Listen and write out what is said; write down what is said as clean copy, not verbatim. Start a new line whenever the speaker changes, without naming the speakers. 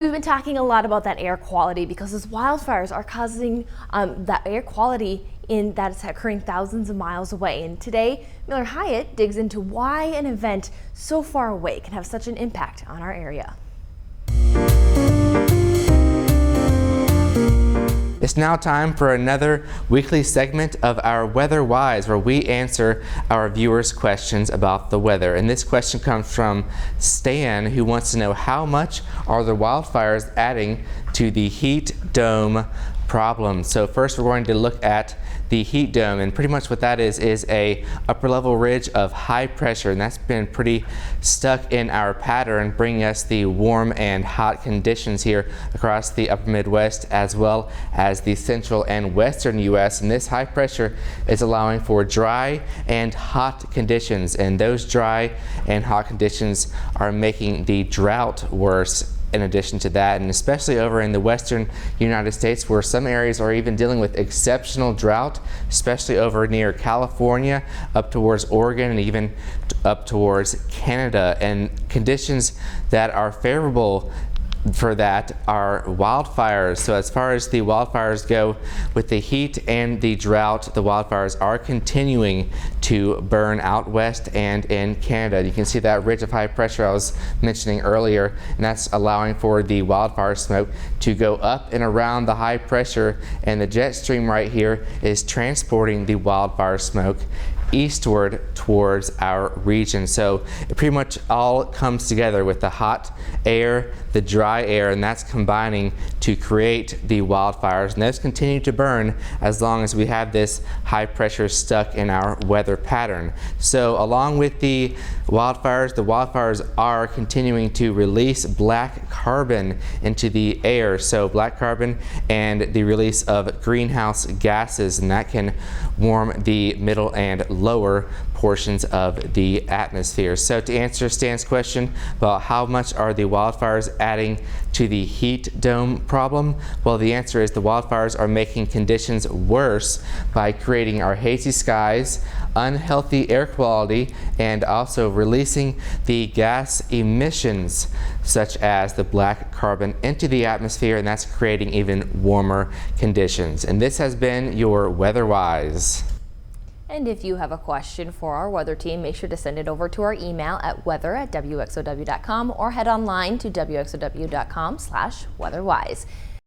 We've been talking a lot about that air quality because those wildfires are causing that air quality that's occurring thousands of miles away. And today, Miller Hyatt digs into why an event so far away can have such an impact on our area.
It's now time for another weekly segment of our Weather Wise, where we answer our viewers' questions about the weather. And this question comes from Stan, who wants to know, how much are the wildfires adding to the heat dome problem? So first we're going to look at the heat dome, and pretty much what that is a upper level ridge of high pressure, and that's been pretty stuck in our pattern, bringing us the warm and hot conditions here across the upper Midwest as well as the central and western U.S. And this high pressure is allowing for dry and hot conditions, and those dry and hot conditions are making the drought worse. In addition to that, and especially over in the western United States, where some areas are even dealing with exceptional drought, especially over near California, up towards Oregon, and even up towards Canada. And conditions that are favorable for that are wildfires. So as far as the wildfires go, with the heat and the drought, the wildfires are continuing to burn out west and in Canada. You can see that ridge of high pressure I was mentioning earlier, and that's allowing for the wildfire smoke to go up and around the high pressure, and the jet stream right here is transporting the wildfire smoke eastward towards our region. So it pretty much all comes together with the hot air, the dry air, and that's combining to create the wildfires. And those continue to burn as long as we have this high pressure stuck in our weather pattern. So along with the wildfires are continuing to release black carbon into the air. So black carbon and the release of greenhouse gases, and that can warm the middle and lower portions of the atmosphere. So to answer Stan's question about how much are the wildfires adding to the heat dome problem, well, the answer is the wildfires are making conditions worse by creating our hazy skies, unhealthy air quality, and also releasing the gas emissions such as the black carbon into the atmosphere, and that's creating even warmer conditions. And this has been your Weather Wise.
And if you have a question for our weather team, make sure to send it over to our email at weather@wxow.com or head online to wxow.com/weatherwise.